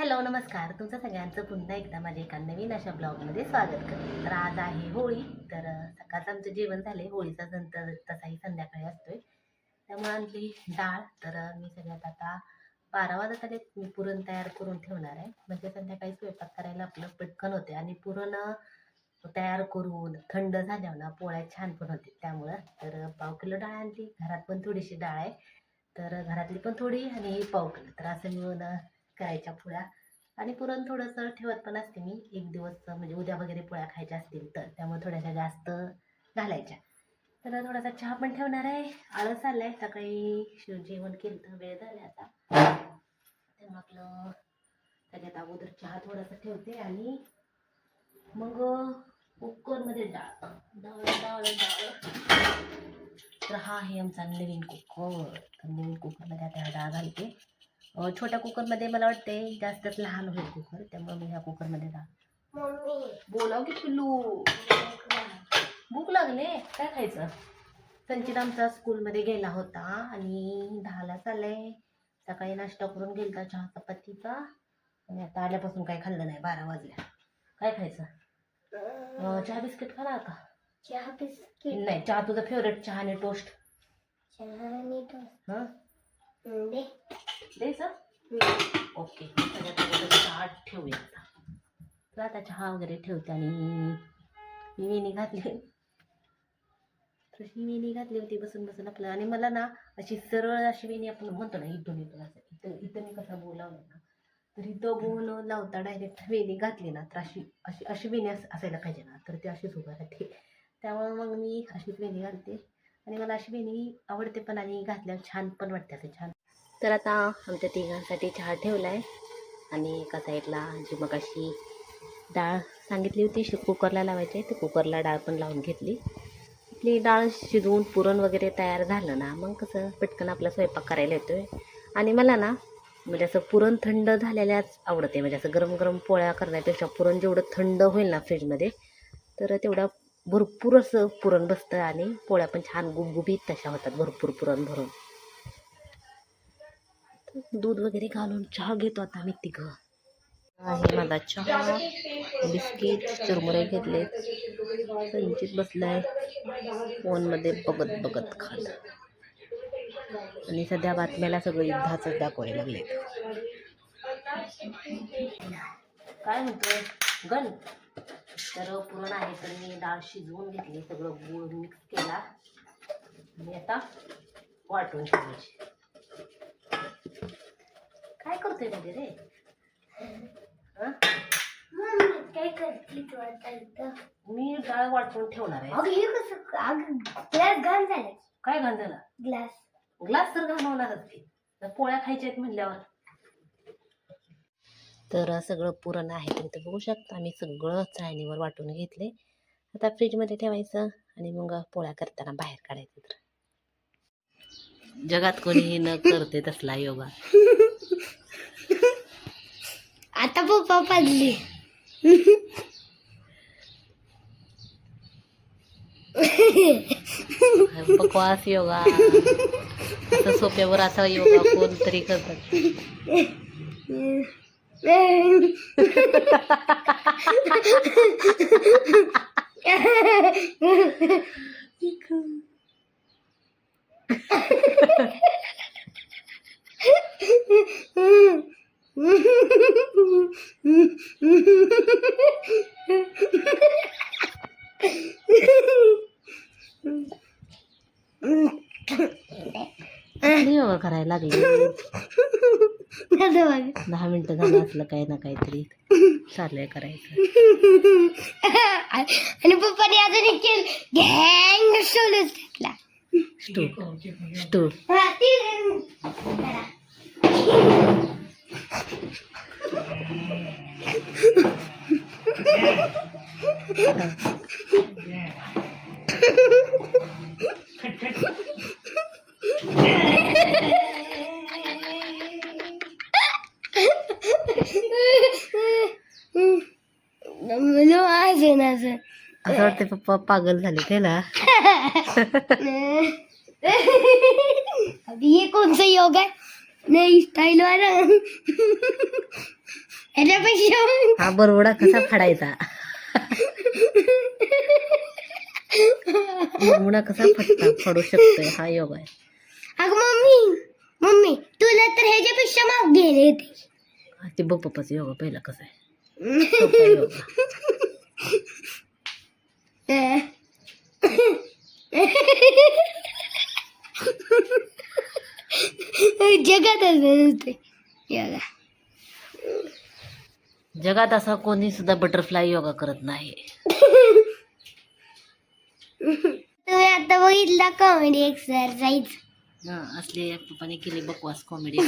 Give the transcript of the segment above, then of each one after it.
Hello नमस्कार, तुमचं सगळ्यांचं पुन्हा एकदा माझ्या एका नवीन अशा ब्लॉगमध्ये स्वागत करते. तर आज आहे होळी. तर सकाळचं आमचं जेवण झाले. होळीचा सण तर तसाही संध्याकाळी असतोय, त्यामुळे आणली डाळ. तर मी सगळ्यात आता 12 वाजत आले. मी पुरण तयार करून ठेवणार आहे, म्हणजे संध्याकाळी स्वयंपाक करायला आपलं पटकन होते. आणि पुरण तयार करून थंड झाल्यावर ना पोळ्या छान पण होते. त्यामुळं तर पाव किलो डाळ आणली. घरात पण थोडीशी डाळ आहे, तर घरातली पण थोडी आणि पाव किलो. तर असं मिळून करायच्या पोळ्या. आणि पुरण थोडंसं ठेवत पण असते मी, एक दिवस म्हणजे उद्या वगैरे पोळ्या खायच्या असतील तर, त्यामुळे थोड्याशा जास्त घालायच्या. तर थोडासा चहा पण ठेवणार आहे. आळस आलाय, सकाळी जेवण केलं तर वेळ झाला आता, त्यामुळे आपलं सगळ्यात अगोदर चहा थोडासा ठेवते आणि मग कुकरमध्ये डाळ डाळ डाळ डाळ. तर हा आहे आमचा नवीन कुकर. तर नवीन कुकरमध्ये आता डाळ घालते. छोट्या कुकरमध्ये मला वाटते जास्तच लहान होईल कुकर, त्यामुळे मी ह्या कुकरमध्ये डाळ. बोलाव की पिल्लू, भूक लागले, काय खायचं? संचित आमचा स्कूलमध्ये गेला होता आणि 10ला चाललाय. सकाळी नाश्ता करून गेलता चहा चपातीचा, आणि आता आल्यापासून काही खाल्लं नाही. 12 वाजल्या. काय खायचं? चहा बिस्किट खाणार का? चहा बिस्किट नाही, चहा तुझा फेवरेट, चहा आणि टोस्ट. चहा आणि टोस्ट हां दे द्यायचं. ओके, सगळ्यात अगोदर चहा ठेवूया आता. तर आता चहा वगैरे ठेवते आणि मी वेणी घातली. तर ही वेणी घातली होती बसून बसून आपलं. आणि मला ना अशी सरळ अशी वेणी आपण म्हणतो ना, इथून इथून असं इथं इथं मी कसा बोलावलं ना, तर इथं बोल लावता डायरेक्ट वेणी घातली ना, तर अशी अशी अशी वेणी असायला पाहिजे ना, तर ती अशीच उभं राहते. त्यामुळे मग मी अशीच वेणी घालते. आणि मला अशी वेणी आवडते पण, आणि घातल्यावर छान पण वाटते असं छान. तर आता आमच्या तिघांसाठी चहा ठेवला आहे. आणि एका साईडला जी मग अशी डाळ सांगितली होती कुकरला लावायची, तर कुकरला डाळ पण लावून घेतली. आपली डाळ शिजवून पुरण वगैरे तयार झालं ना, मग कसं पटकन आपला स्वयंपाक करायला येतो आहे. आणि मला ना म्हणजे असं पुरण थंड झालेल्याच आवडते. म्हणजे असं गरम गरम पोळ्या करण्यापेक्षा पुरण जेवढं थंड होईल ना फ्रीजमध्ये, तर तेवढा भरपूर असं पुरण बसतं आणि पोळ्या पण छान गुबगुबीत तशा होतात, भरपूर पुरण भरून. दूध वगैरे घालून चहा घेतो आता आम्ही तिघं. आहे माझा चहा, बिस्किट, चुरमुरे घेतले. संचित बसलाय फोनमध्ये बघत बघत खात. आणि सध्या बातम्याला सगळं युद्धाचंच दाखवायला लागले. काय म्हणतोय गण? तर पुरण आहे, तर मी डाळ शिजवून घेतली, सगळं गूळ मिक्स केला आणि आता वाटून ठेवायची. काय करतोय मध्ये रे? काय करते तू आता? मी डाळ वाटून ठेवणार आहे. अगं हे कसं? ग्लास घाण झाला. काय घाण झाला? ग्लास ग्लास तर घालवणारच की, तर पोळ्या खायच्या आहेत म्हणल्यावर. तर सगळं पुरण आहे, तुम्ही तर बघू शकता. मी सगळं चाळणीवर वाटून घेतले. आता फ्रीजमध्ये ठेवायचं आणि मग पोळ्या करताना बाहेर काढायचं. तर जगात कोणीही न करते तसला योगा. आता पप्पा पडली. बकवास योगा, असं सोप्यावर असा योगा कोणतरी करतात. योगा करायला लागले. 10 मिनिटं झालं असलं काही ना काहीतरी चाललंय करायचं. आणि पप्पाने अजून एक गँग सोलच टाकला. स्टूल असं वाटतं पप्पा पागल झाले काय ना. अभी ये कौन सा योग है? नई स्टाइल वाला. ह्याच्यापेक्षा हा बरोडा कसा फाडायचा, बरोडा कसा फाडू शकतोय हा योग आहे. अगं मम्मी तुला तर ह्याच्यापेक्षा माग गेले ते. ते बघ पप्पाचा योगा पहिला कसा आहे, सोपा योगा. जगात असते योगा. जगात असा कोणी सुद्धा बटरफ्लाय योगा करत नाही. तुम्ही आता बघितला कॉमेडी एक्सरसाइज. हा असले पप्पाने केली बकवास कॉमेडी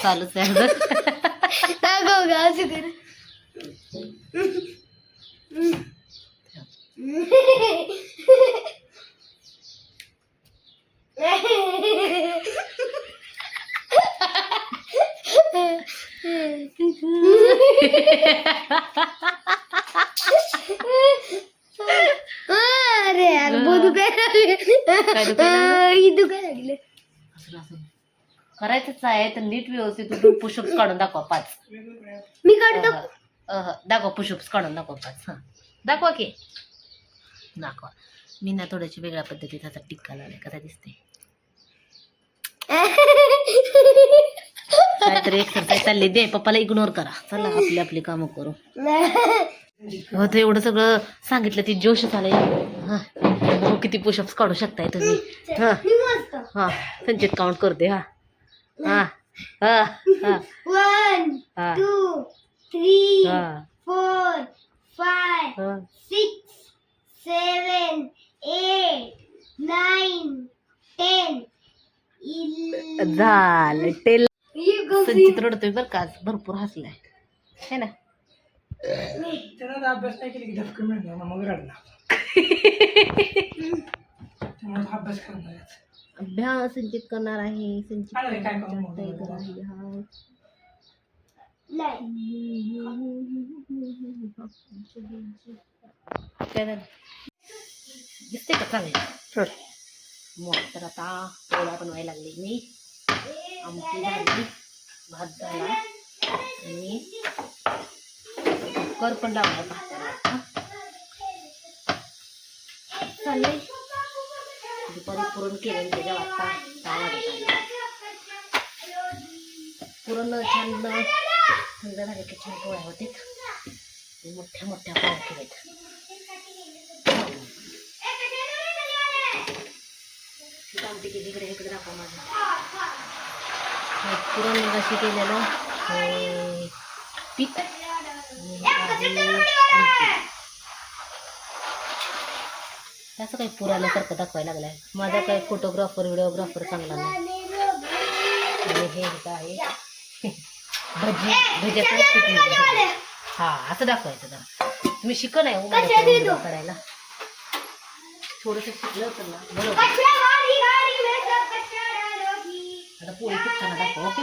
चालूच आहे. दाखव का असं कर. अरे यार बहुत दुखायला लागले. असं असं करायचंच आहे तर नीट व्यवस्थित उठून पुशअप्स काढून दाखवा 5. मी काढतो. दाखवा पुशअप्स काढून दाखवा 5. हा दाखवा की दाखवा. मी ना थोड्याशी वेगळ्या पद्धतीत असा टिक्का लावलाय, कसा दिसते. काहीतरी एक्सरसाइज चालली दे पप्पाला इग्नोर करा. चला आपली आपली कामं करू. हो तर एवढं सगळं सांगितलं ती जोश आलाय. हा बघू किती पुशअप्स काढू शकताय तुम्ही. हा हा संचित काउंट करते. हा हा हा हा 1 हा 2 3 हा 4 5 हा 6 7 8 9 10 11. झालं टेल. संचित रडतोय बरं का, आज भरपूर हसलाय है ना. अभ्यास नाही केली की धक्का मिळणार ना, मग रडला. त्यामुळे अभ्यास करणार. अभ्यास संचित करणार आहे. संचित काय करू करणार मग? आहे. हा. काय झालं? दिसते का चांगलं. मग तर आता पोळ्या बनवायला लागली मी. आमटी झाली, भात झाला आणि कुकर पण लावला भाताला. चाललंय दुपारी पुरण केलं त्याच्या वाजता 6 वाजत आले. पुरण छान थंड झाले की छान पोळ्या होते. मोठ्या मोठ्या पोळ्या केल्यात. आमटी केली इकडे इकडे दाखवा माझं पुरण कशी केलेलं पीठ. त्याचं काही पुराल्यासारखं दाखवायला लागलाय. माझा काही फोटोग्राफर व्हिडिओग्राफर चांगला नाही. आणि हे आहे भज्याचं पीठ. हा असं दाखवायचं जरा. तुम्ही शिकलं नाही व्हिडिओ करायला. थोडंसं शिकलं होतं ना बरोबर. आता पोळी फुगताना दाखवा. ओके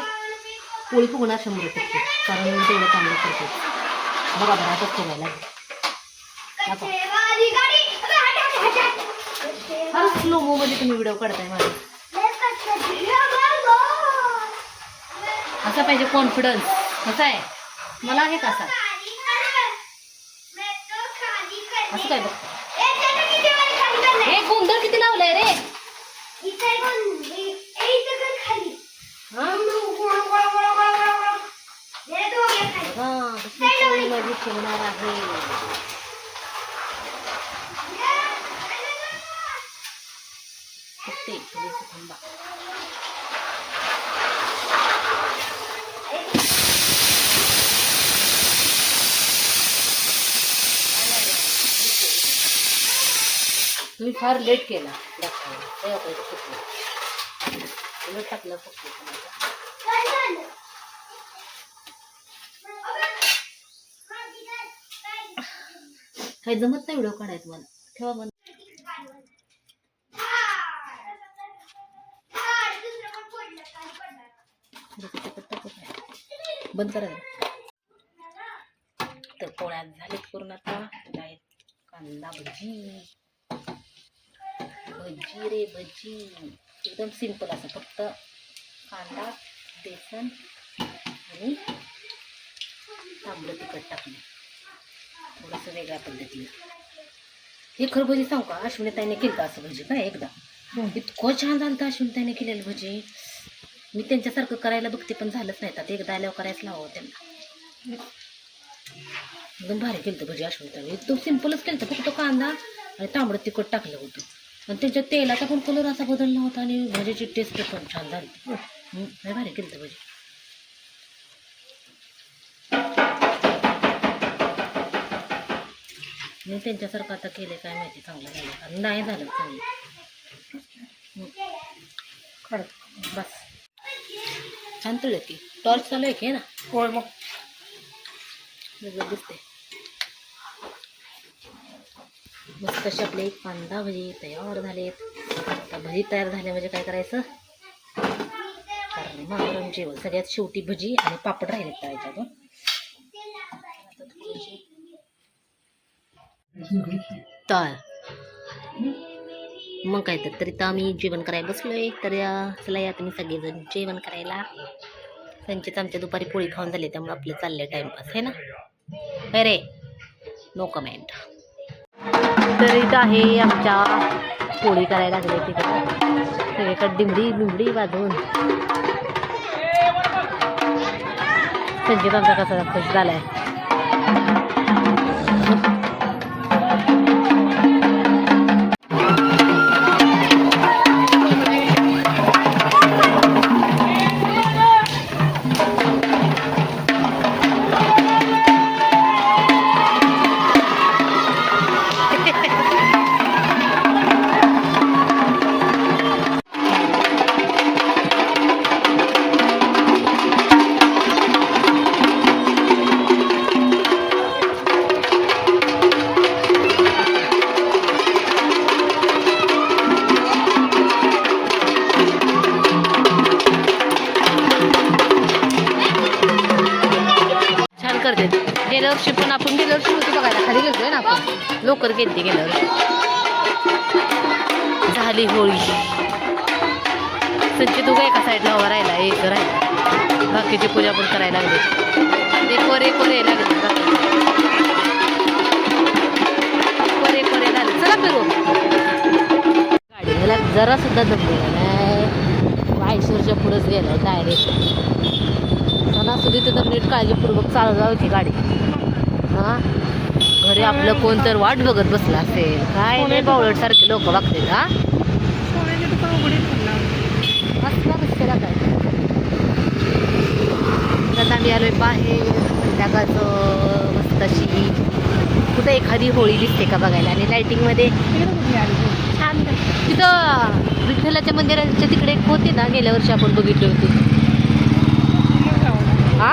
पोळी फुगणार 100%, कारण मी तेवढं चांगलं करते. बघा बघा आताच ठेवायला दाखवा. फार स्लो मध्ये तुम्ही व्हिडिओ काढताय माझा. असा पाहिजे कॉन्फिडन्स. कसा आहे मला आहे कसा असं काय बघ. हे गोंधळ किती लावलाय रे. माझी ठेवणार आहे. थांबा. तुम्ही फार लेट केला दाखवायला. उलट टाकलं फक्त. काही जमत नाही व्हिडिओ काढायचं मला. ठेवा बंद. बंद करा. तर पोळ्या झालीत करून आता कांदा भजी. भजी रे भजी एकदम सिंपल असं. फक्त कांदा बेसन आणि तांबडं तिखट टाकले थोडंसं वेगळ्या पद्धतीनं. हे खरं भजी सांगू का, अश्विनीताईने केलं का असं भजी काय एकदा इतकं छान झालं तर अश्विनीताईने केलेलं भजी. मी त्यांच्यासारखं करायला बघते पण झालंच नाही. आता एकदा आल्यावर करायचं लावावं त्यांना. एकदम भारी केलं भजी अश्विनीताईने. एकदम सिम्पलच केलं, फक्त कांदा आणि तांबडं तिखट टाकलं होतं आणि त्यांच्या तेलाचा पण कलर असा बदलला होता आणि भजीची टेस्ट पण छान झाली. लय भारी केलं भजी. मी त्यांच्यासारखं आता केले काय माहिती चांगलं झालं आणि नाही झालं चांगलं. बस छान तळलं की टॉर्च चालू आहे की ना. होय मग वेगळं दिसते. मस्त असे आपले कांदा भजी तयार झालेत. आता भजी तयार झाले म्हणजे काय करायचं, गरमागरम जेवण. सगळ्यात शेवटी भजी आणि पापड राहिले तळायच्यातून. तर मग काय तरी तर आम्ही जेवण करायला बसलोय. तर चला या तुम्ही सगळेजण जेवण करायला. संचित आमच्या दुपारी पोळी खाऊन झाली त्यामुळे आपलं चाललंय टाइमपास आहे ना. अरे नो कमेंट. तर इथं आहे आमच्या पोळी करायला लागले तिथे सगळीकडे डिंबडी बिंबडी वाजवून. संचित आमचा कसा खुश झालाय. करते. गेल्या वर्षी पण आपण गेल्या वर्षी होतो बघायला खाली गेलोय ना आपण. लवकर गेलते गेल्या वर्षी. झाली होळी. संचित तू एका साईडला उभा राहिला एक राहिला. बाकीची पूजा पण करायला लागली. एक वर यायला लागली. एक वर झाले. चला फिरू. गाडीला जरा सुद्धा दमलेला नाही. वायसूरच्या पुढेच गेलाय डायरेक्ट. सणासुदी तर नीट काळजीपूर्वक चालू जायची गाडी. हां घरी आपलं कोण तर वाट बघत बसला असेल. काय नाही बावळट सारखे लोक बघतील. हा असला रस्त्याला काय आता आम्ही आलोय बाहेर. संध्याकाळचं मस्त अशी कुठं एखादी होळी दिसते का बघायला. आणि लायटिंगमध्ये छान तिथं विठ्ठलाच्या मंदिराच्या तिकडे एक होती ना गेल्या वर्षी आपण बघितली होती. हा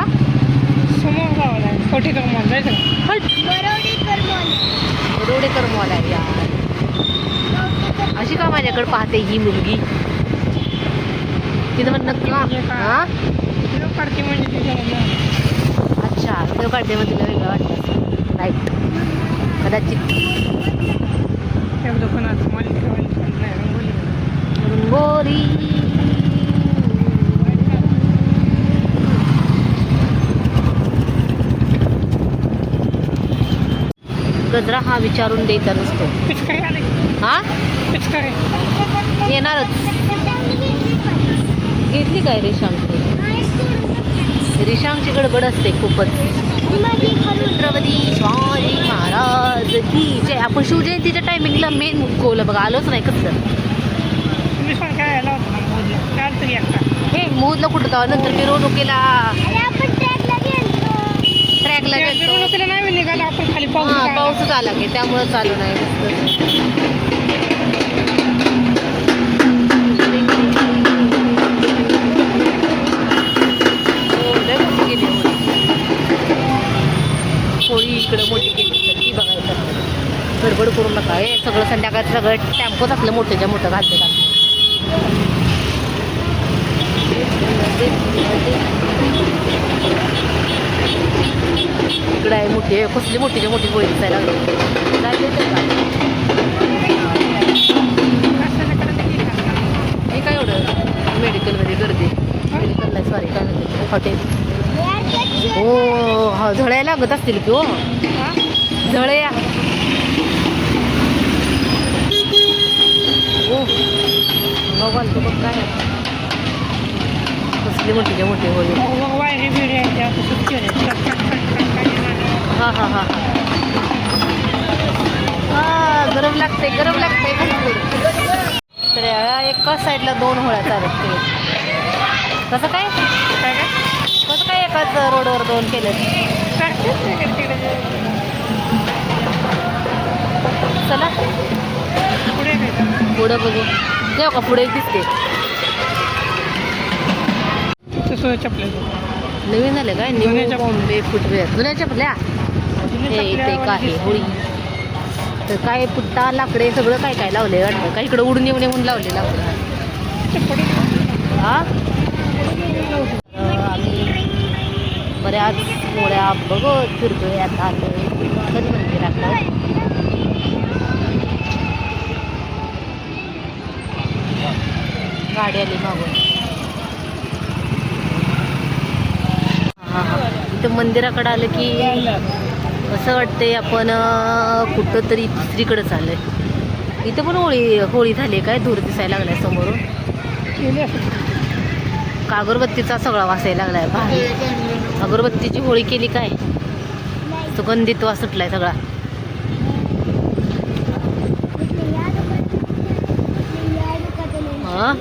बरोडेकर मॉल आहे यार. अशी का माझ्याकडे पाहते ही मुलगी. तिथं म्हणत ना हा अच्छा व्हिडिओ काढते मग तिला वेगळं वाटतं. राईट कदाचित. रंगोली गजरा हा विचारून द्यायचा नसतो. हा येणारच. घेतली काय रेशांची. रेशांची गडबड असते खूपच. छत्रपती शिवाजी महाराज की जय. आपण शिवजयंतीच्या टायमिंगला मेन मुक्कोवलं बघा. आलोच नाही कसं. हे मोदला कुठं जावं. नंतर मिरवणुकीला ट्रॅकला गेलो. हां पाऊसच आला की त्यामुळं चालू नाही. होळी इकडं मोठी केली तर ती बघायचं. गडबड करून नका. हे सगळं संध्याकाळचं सगळं टॅम्पोच आपलं मोठ्याच्या मोठं घालते. इकडं आहे मोठी. कसली मोठीच्या मोठी होळी दिसायला लागली. जायचं का हे काय एवढं मेडिकलमध्ये गर्दी. मेडिकलला सॉरी काय म्हणते हॉटेल. हो झळ्या लागत असतील की हो झळ्या हो बघाल तू बघ काय कसली मोठी मोठी होळी हा हा हा हा गरम लागते भरपूर तर एकाच साईडला 2 होळ्या चालत ते कसं काय कसं काय एकाच रोडवर 2 केलं चला पुढं बघू देऊ का पुढे दिसते नवीन झाले काय न्यू बॉम्बे फुटवेअर जुन्या चपल्या हे इथे एक आहे होळी तर काय पुट्टा लाकडे सगळं काय काय लावले वाटतं काय इकडं उडून येऊन येऊन लावले लाकडं हा आम्ही बऱ्याच होळ्या बघत फिरतोय आता आलोय मंदिराकडं गाडी आली मागून हां हां इथं मंदिराकडं आलं की असं वाटतंय आपण कुठं तरी दुसरीकडे चाललंय इथं पण होळी झाली काय दूर दिसायला लागलाय समोरून अगरबत्तीचा सगळा वासायला लागलाय भारी अगरबत्तीची होळी केली काय सुगंधित वास सुटलाय सगळा हां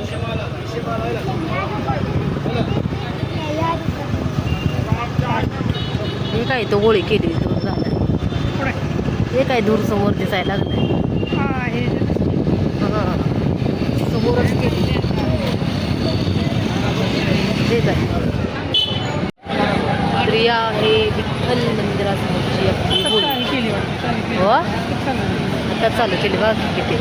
हे काय तो होळी केली दूर झालाय हे काय दूर समोर दिसायला लागलाय हां समोरच केली हे काय प्रिया हे विठ्ठल मंदिरासमोरची आपली होळी हो आता चालू केली बघ किती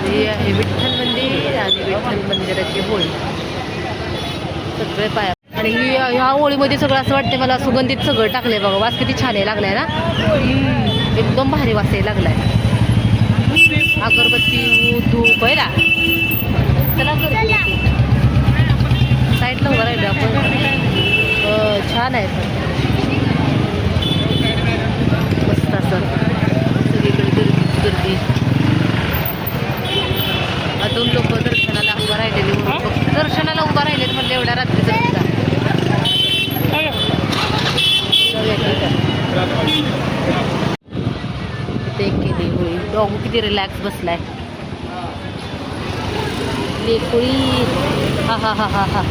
हे आहे विठ्ठल मंदिर आणि विठ्ठल मंदिराची होळी सगळे पाया आणि ह्या होळीमध्ये सगळं असं वाटते मला सुगंधित सगळं टाकलंय बघा वास किती छान आहे लागलाय ना एकदम भारी वास आहे लागलाय अगरबत्ती धूप आहे ना चला साईडला उभं राहिलो आपण छान आहे मस्त असं सगळीकडे गर्दी अजून लोक दर्शनाला उभं राहिलेले दर्शनाला उभं राहिलेत म्हणजे एवढ्या रात्रीचं इथे केली होळी डॉग किती रिलॅक्स बसलाय लेकोळी हा हा हा हा हा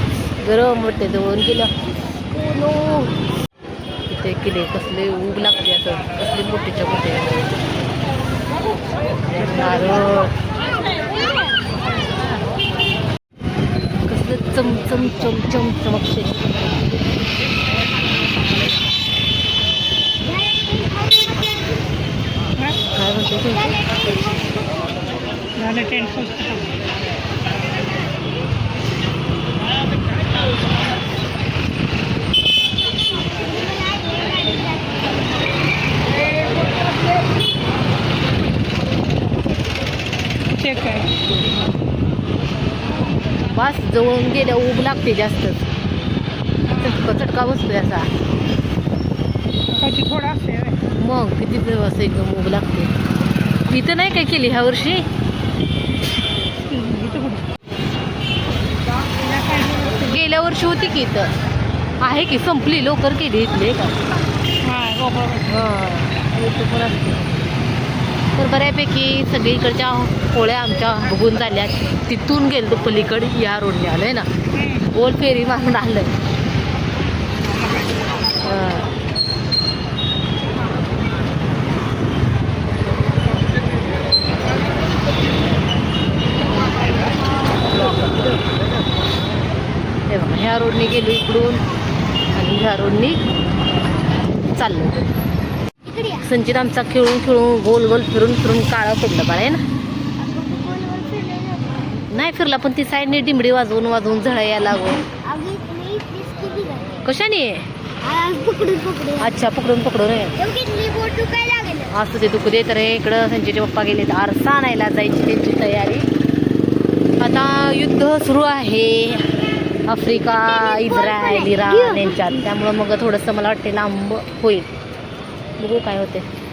गरम वाटते जवळून गेलं इथे केले कसले ऊब लागते असं कसले मोठेच्या मोठे नारळ कसलं चमचम चमचम चमकते काय म्हणते बस जवळून गेल्या ऊब लागते जास्तच चटका बसतोय असा थोडा मग किती दिवस एकदम ऊब लागते इथं नाही काय केली ह्या वर्षी गेल्या वर्षी होती की इथं आहे की संपली लवकर केली इथले का इथं पण असते तर बऱ्यापैकी सगळीकडच्या होळ्या आमच्या बघून झाल्या तिथून गेलो पलीकडे या रोडने आलोय ना गोल फेरी मारून आलं हे बघा ह्या रोडने गेलो इकडून आणि ह्या रोडने चाललो संचित आमचा खेळून खेळून गोल गोल फिरून फिरून काळं पडलं बरं आहे ना नाही फिरला पण ती साईडने डिंबडी वाजवून वाजवून झळायला लागून कशाने अच्छा पकडून पकडून असं ते दुखू दे तर इकडं संचितचे पप्पा गेले आरसा आणायला जायची त्यांची तयारी आता युद्ध सुरू आहे आफ्रिका, इस्रायल, इराण यांच्यात. त्यामुळं मग थोडंसं मला वाटते लांब होईल. बघू काय होते.